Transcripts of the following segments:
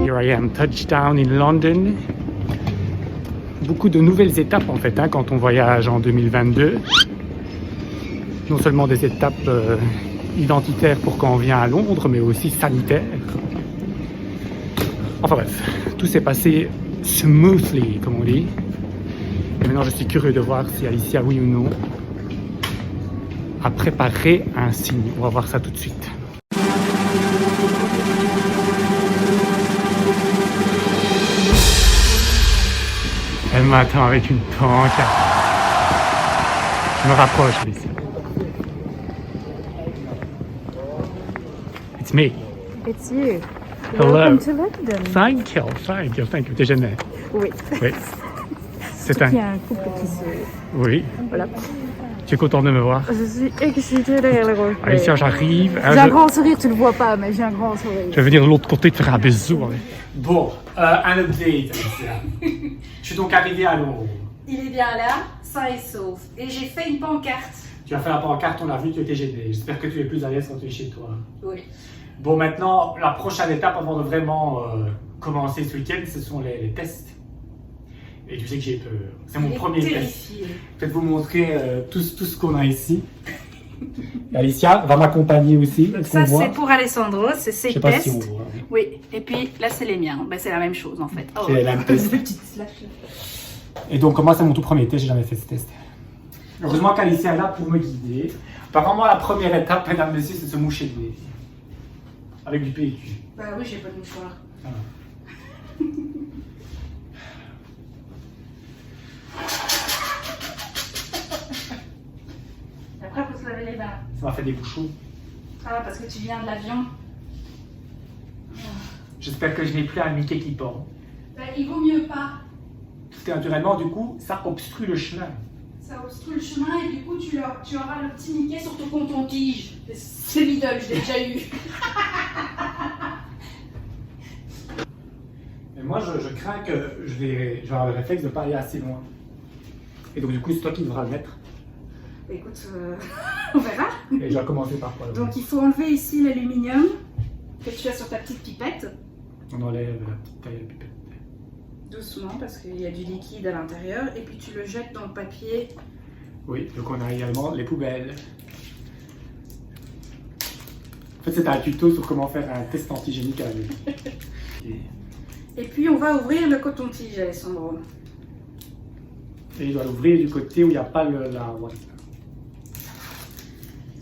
Here I am, touchdown in London. Beaucoup de nouvelles étapes en fait quand on voyage en 2022. Non seulement des étapes identitaires pour quand on vient à Londres, mais aussi sanitaires. Enfin bref, tout s'est passé smoothly, comme on dit. Et maintenant, je suis curieux de voir si Alicia, oui ou non, a préparé un signe. On va voir ça tout de suite. Elle m'attend avec une pancarte. Je me rapproche, Alicia. It's me. It's you. Hello. Welcome to London. Thank you, thank you, thank you. T'es gêné? Oui. Oui. C'est Il y a un couple qui se... Oui. Voilà. Tu es content de me voir? Je suis excitée derrière le rocher. Alicia, j'arrive. J'ai un grand sourire, tu le vois pas, mais j'ai un grand sourire. Je vais venir de l'autre côté te faire un bisou. Bon, un update, Alicia. Je suis donc arrivé à Londres. Il est bien là, sain et sauf. Et j'ai fait une pancarte. Tu as fait la pancarte, on l'a vu, tu étais gêné. J'espère que tu es plus à l'aise quand tu es chez toi. Oui. Bon, maintenant, la prochaine étape avant de vraiment commencer ce week-end, ce sont les tests. Et tu sais que j'ai peur. C'est mon premier test. Je vais vous montrer tout ce qu'on a ici. Alicia va m'accompagner aussi. Ça, c'est pour Alessandro, c'est ses Je sais pas tests. si on voit. Oui, et puis là, c'est les miens. Ben, c'est la même chose en fait. Oh, C'est la même test. petite slash. Et donc, moi, c'est mon tout premier test, j'ai jamais fait ce test. Heureusement qu'Alicia est là pour me guider. Apparemment, la première étape, mesdames et messieurs, c'est de se moucher le nez. Avec du PQ. Bah oui, j'ai pas de mouchoir. Voilà. Après, il faut se laver les mains. Ça m'a fait des bouchons. Ah, parce que tu viens de l'avion. J'espère que je n'ai plus un Mickey qui pend. Ben, il vaut mieux pas. Parce que naturellement, du coup, ça obstrue le chemin. Ça obstrue le chemin et du coup, tu auras le petit Mickey sur ton coton-tige. C'est Lidl, je l'ai déjà eu. Mais moi, je crains que je vais avoir le réflexe de ne pas aller assez loin. Et donc, du coup, c'est toi qui devras le mettre. Écoute, on verra. Et je vais commencer par quoi? Donc, il faut enlever ici l'aluminium que tu as sur ta petite pipette. On enlève la petite taille à pipette. Doucement, parce qu'il y a du liquide à l'intérieur. Et puis, tu le jettes dans le papier. Oui, donc on a également les poubelles. En fait, c'est un tuto sur comment faire un test antigénique à la maison. Et puis, on va ouvrir le coton-tige, Alessandro. Et il doit l'ouvrir du côté où il n'y a pas la ouate.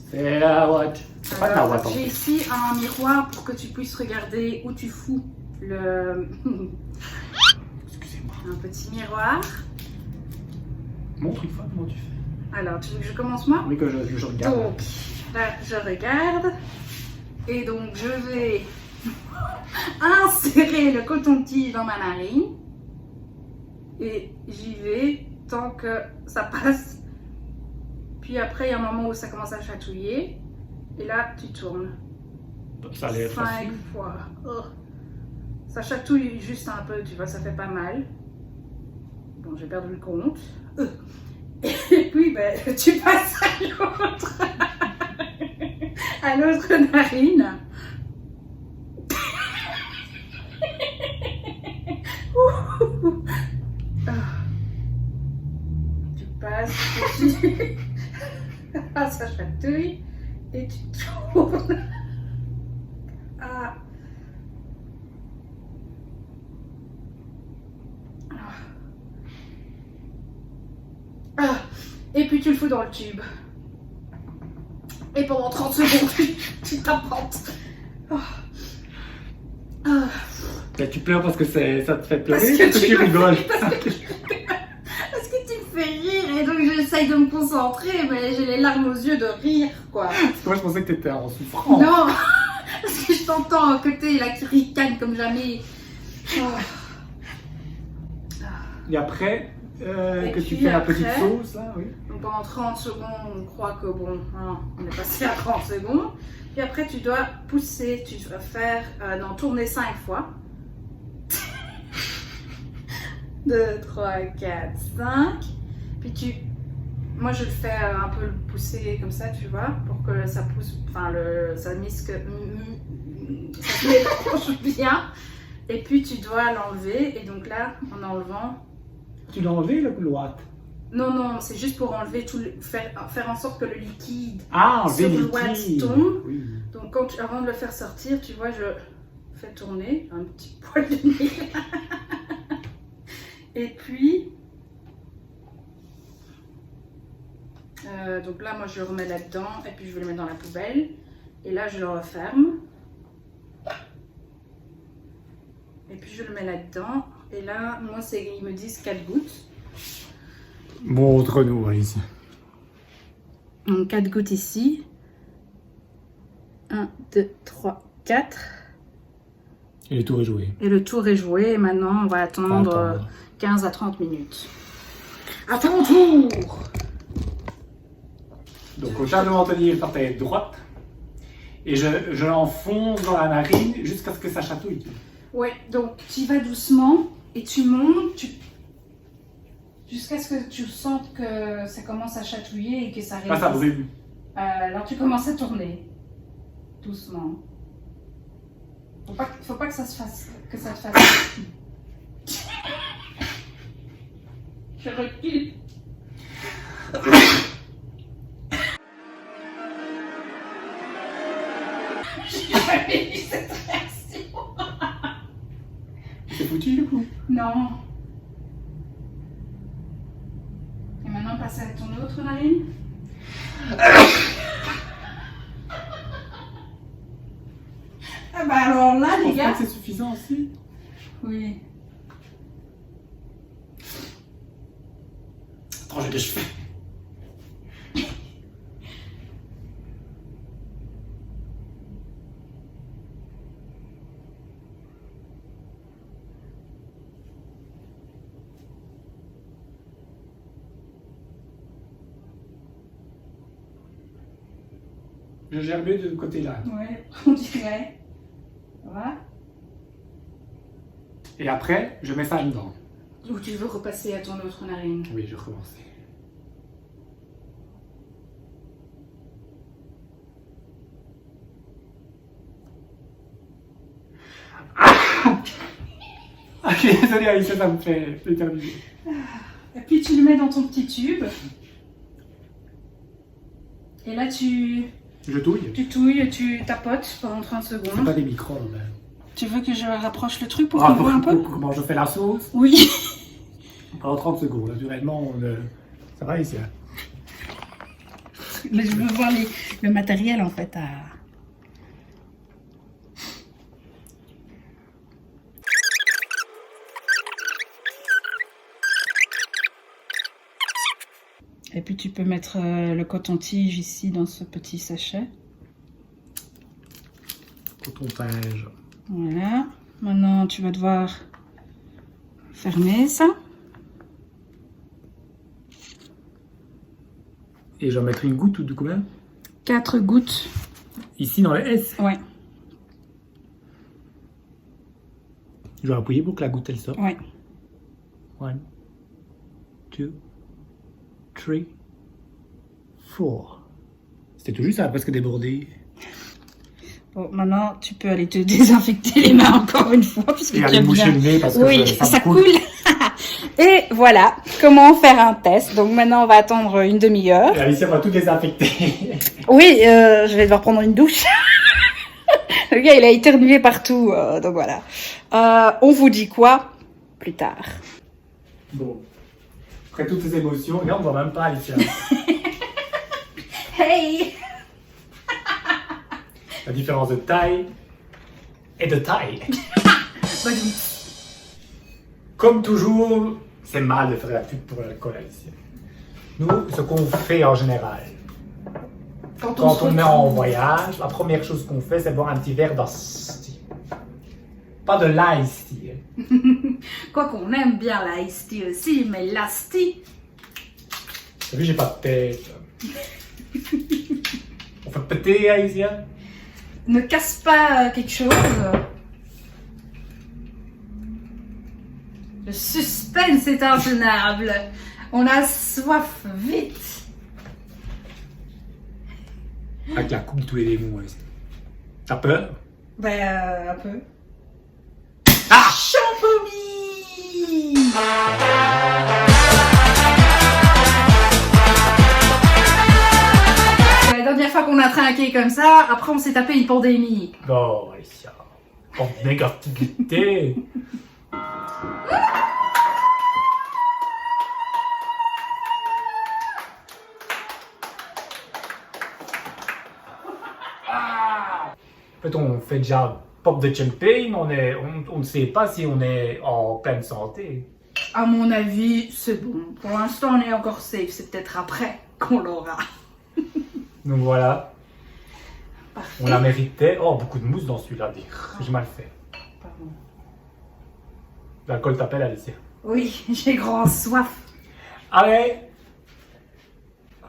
C'est la ouate. C'est pas de la ouate en J'ai fait. ici un miroir pour que tu puisses regarder où tu fous le... Excusez-moi. un petit miroir. Montre une fois comment tu fais. Alors, tu veux que je commence moi? Oui, que je regarde. Donc, là, je regarde. Et donc, je vais insérer le coton-tige dans ma narine. Et j'y vais tant que ça passe. Puis après, il y a un moment où ça commence à chatouiller. Et là, tu tournes. Ça a l'air 5 facile. fois. Oh. Ça chatouille juste un peu, tu vois, ça fait pas mal. Bon, j'ai perdu le compte. Et puis, ben, tu passes à l'autre. À l'autre narine. Tu passes, et ah, ça chatouille. Et tu tournes. Ah. Ah. Et puis tu le fous dans le tube. Et pendant 30 secondes, tu t'apportes. Oh. Ah. Là, tu pleures parce que ça te fait pleurer Parce ou que parce que tu rigoles? Parce que tu me fais rire et donc j'essaye de me concentrer, mais j'ai les larmes aux yeux de rire, quoi. Parce que moi, je pensais que tu étais en souffrance. Non, parce que je t'entends à côté, là, qui ricane comme jamais. Oh. Et après, Et que tu puis fais la après- petite sauce, là, oui. Donc pendant 30 secondes, on croit que bon, hein, on est passé à 30 secondes. Puis après, tu dois pousser, tu dois faire, tourner 5 fois. 2, 3, 4, 5. Puis tu moi je le fais un peu le pousser comme ça, tu vois, pour que ça pousse, enfin ça se mélange bien. Et puis tu dois l'enlever, et donc là, en enlevant... Tu l'as enlevé le couloir? Non, non, c'est juste pour enlever tout faire en sorte que le liquide enlever sur le le ouate liquide. tombe. Oui. Donc avant de le faire sortir, tu vois, je fais tourner un petit poil de nez. Et puis... donc là, moi, je le remets là-dedans, et puis je vais le mettre dans la poubelle. Et là, je le referme. Et puis je le mets là-dedans. Et là, moi, ils me disent 4 gouttes. Montre-nous ici. Donc 4 gouttes ici. 1, 2, 3, 4. Et le tour est joué. Et le tour est joué. Et maintenant, on va attendre 15 à 30 minutes. À ton tour! Donc au charge de m'en tenir par tête droite. Et je l'enfonce dans la narine jusqu'à ce que ça chatouille. Ouais, donc tu y vas doucement et tu montes jusqu'à ce que tu sentes que ça commence à chatouiller et que ça Pas ça brûle. Alors tu commences à tourner doucement. Faut pas que ça te fasse. Je recule. J'ai jamais vu cette réaction. C'est foutu du coup. Non. Et maintenant, passe à ton autre narine. Ah bah alors là, les gars. C'est suffisant aussi. Oui. Attends, j'ai des cheveux. Je gère mieux de ce côté-là. Ouais, on dirait. Voilà. Et après, je mets ça dedans. Ou tu veux repasser à ton autre narine? Oui, je recommence. Ok, désolé Alicia, ça me fait éternuer. Et puis tu le mets dans ton petit tube. Et là tu Je touille. touilles, tu tapotes pendant 30 C'est secondes. pas des microbes. Tu veux que je rapproche le truc pour qu'on voit un peu? Comment je fais la sauce? Oui. Pendant 30 secondes, naturellement, ça va ici. Mais je veux voir le matériel en fait à... Et puis tu peux mettre le coton-tige ici dans ce petit sachet. Coton-tige. Voilà. Maintenant tu vas devoir fermer ça. Et j'en mettrai une goutte ou de combien? 4 gouttes. Ici dans le S. Ouais. Je vais appuyer pour que la goutte elle sorte. Ouais. 1, 2, 3, 4. C'était tout juste, ça a presque débordé. Bon, maintenant tu peux aller te désinfecter les mains encore une fois. Puisque Et aller boucher le nez parce que oui, ça ça me coule. coule. Et voilà comment faire un test. Donc maintenant on va attendre une demi-heure. Et Alicia va tout désinfecter. Oui, je vais devoir prendre une douche. Le gars il a éternué partout. Donc voilà. On vous dit quoi plus tard? Bon. Après toutes ces émotions, regarde, on voit même pas Alicia. Hey! La différence de taille et de taille. Comme toujours, c'est mal de faire la pub pour l'alcool, Alicia. Nous, ce qu'on fait en général, quand on est en voyage, la première chose qu'on fait, c'est boire un petit verre d'Asti. Pas de l'Ice-Tea. Quoi qu'on aime bien l'Ice Tea aussi, mais l'Asti. T'as vu, j'ai pas de tête. On fait péter, Alicia. Ne casse pas quelque chose. Le suspense est intenable. On a soif, vite. Avec la coupe de tous les démons. Ouais. T'as peur? Ben, un peu. Ah! Champomy! C'est la dernière fois qu'on a trinqué comme ça, après on s'est tapé une pandémie. Non, Alicia. En négativité. En fait, on fait déjà pop de champagne, on ne sait pas si on est en pleine santé. À mon avis, c'est bon. Pour l'instant, on est encore safe. C'est peut-être après qu'on l'aura. Donc voilà, Parfait. on la méritait. Oh, beaucoup de mousse dans celui-là, j'ai mal fait. Pardon. L'alcool t'appelle, Alicia. Oui, j'ai grand soif. Allez,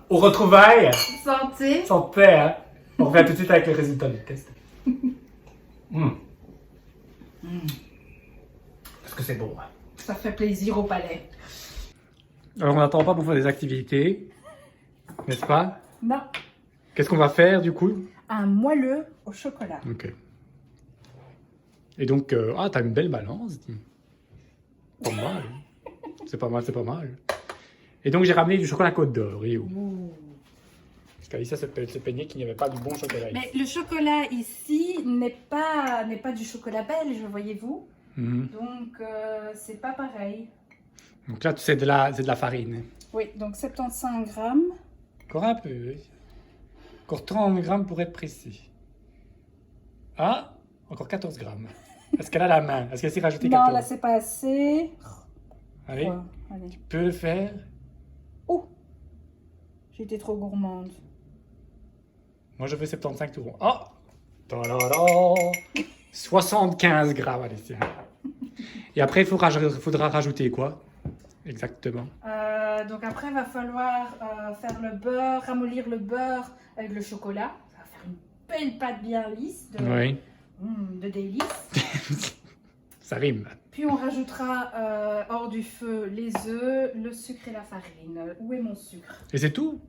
au retrouvailles. Santé. Santé, hein. On revient tout de suite avec les résultats du test. Parce que c'est bon. Ça fait plaisir au palais. Alors on n'attend pas pour faire des activités, n'est-ce pas? Non. Qu'est-ce qu'on va faire du coup? Un moelleux au chocolat. Ok. Et donc, t'as une belle balance, dis. Pas mal. C'est pas mal, c'est pas mal. Et donc j'ai ramené du chocolat Côte d'Or, Rio. Parce qu'Alicia se plaignait qu'il n'y avait pas du bon chocolat ici. Mais le chocolat ici n'est pas du chocolat belge, voyez-vous. Donc c'est pas pareil. Donc là, c'est de la farine. Oui, donc 75 grammes. Encore un peu, oui. Encore 30 grammes pour être précis. Ah, encore 14 grammes. Est-ce qu'elle a la main? Est-ce qu'elle s'est rajouté 14? Non, là c'est pas assez. Allez, Ouais, allez. tu peux le faire. Oh, j'ai été trop gourmande. Moi, je fais 75 tours. Oh! Ta-da-da! 75 grammes, Alicia. Et après, il faudra rajouter quoi? Exactement. Donc après, il va falloir faire le beurre, ramollir le beurre avec le chocolat. Ça va faire une belle pâte bien lisse de délices. Ça rime. Puis on rajoutera hors du feu les œufs, le sucre et la farine. Où est mon sucre? Et c'est tout?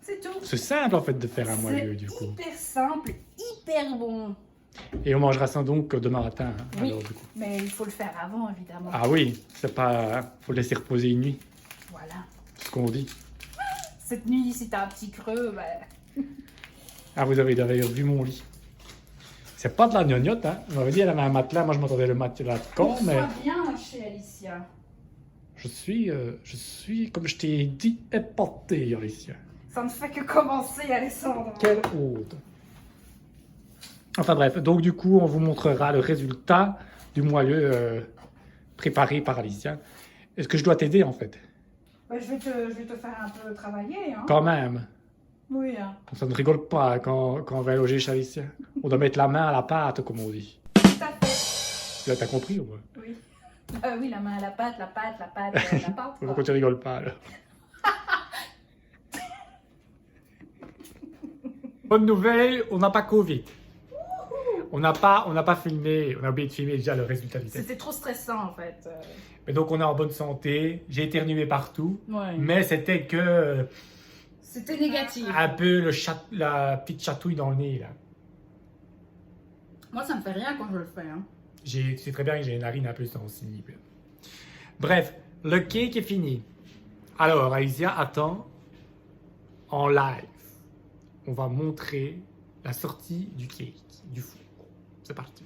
C'est tout. C'est simple en fait de faire un moelleux du coup. C'est hyper simple, hyper bon. Et on mangera ça donc demain matin. Hein, Oui, alors, du coup. mais il faut le faire avant évidemment. Ah oui, c'est pas. Faut le laisser reposer une nuit. Voilà. C'est ce qu'on dit. Cette nuit, si t'as un petit creux, bah... Ah, vous avez d'ailleurs vu mon lit. C'est pas de la gnognotte, hein. On m'avait dit elle avait un matelas. Moi, je m'entendais le matelas de camp, mais. On bien chez Alicia. Je suis, comme je t'ai dit, épaté, Alicia. Ça ne fait que commencer, Alessandre. Quelle honte. Enfin bref, donc du coup, on vous montrera le résultat du moelleux préparé par Alicia. Est-ce que je dois t'aider en fait? Bah, je vais te faire un peu travailler. Hein. Quand même. Oui. Hein. Ça ne rigole pas quand on va loger chez Alicia. On doit mettre la main à la pâte, comme on dit. Tout à fait. Là, t'as compris ou pas? Oui. Oui, la main à la pâte, la pâte, la pâte. Pourquoi tu rigoles pas là? Bonne nouvelle, on n'a pas Covid. On n'a pas filmé, on a oublié de filmer déjà le résultat du test. C'était trop stressant en fait. Mais donc on est en bonne santé, j'ai éternué partout, Ouais. mais c'était que C'était négatif. un peu la petite chatouille dans le nez là. Moi, ça me fait rien quand je le fais. Hein. Tu sais très bien que j'ai les narines un peu sensibles. Bref, le cake est fini. Alors Alicia, attends, en live, on va montrer la sortie du cake, du four. C'est parti.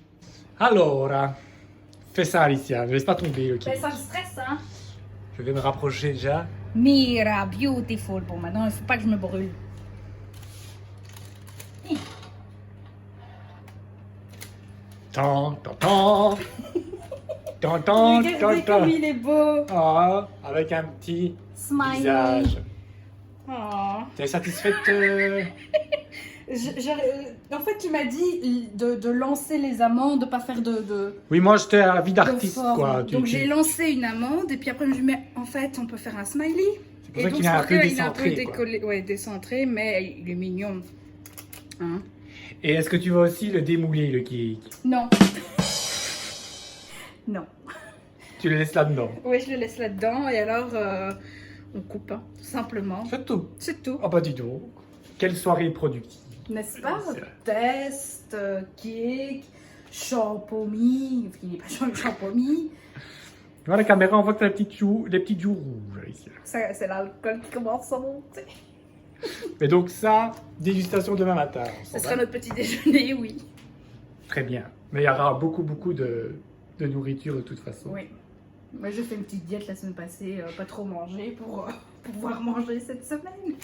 Alors, fais ça Alicia, ne laisse pas tomber le cake. Mais ça me stresse, hein. Je vais me rapprocher déjà. Mira, beautiful. Bon, maintenant, il ne faut pas que je me brûle. Tant, tant, tant. Tant, tant, tant, Regardez tant. comme il est beau. Ah, avec un petit Smiley. visage. Oh. T'es satisfaite En fait, tu m'as dit de lancer les amandes, de ne pas faire de Oui, moi j'étais à la vie de d'artiste forme. quoi. Donc j'ai lancé une amande et puis après je me suis dit, mais en fait, on peut faire un smiley. C'est pour Et ça donc qu'il est un c'est peu vrai, il est un peu décentré. Quoi. décollé, ouais, décentré, mais il est mignon. Hein? Et est-ce que tu vas aussi le démouler le cake? Non. Non. Tu le laisses là-dedans? Oui, je le laisse là-dedans et alors on coupe, hein, tout simplement. C'est tout. C'est tout. Ah bah dis donc. Quelle soirée productive. N'est-ce pas? C'est vrai. Test, cake, champomis, il n'est pas champomis. Voilà la caméra, on voit que t'as les petites joues rouges ici. Ça, c'est l'alcool qui commence à monter. Et donc ça, dégustation demain matin. Ce sera notre petit déjeuner, oui. Très bien. Mais il y aura beaucoup de nourriture de toute façon. Oui. Moi, j'ai fait une petite diète la semaine passée, pas trop manger pour pouvoir manger cette semaine.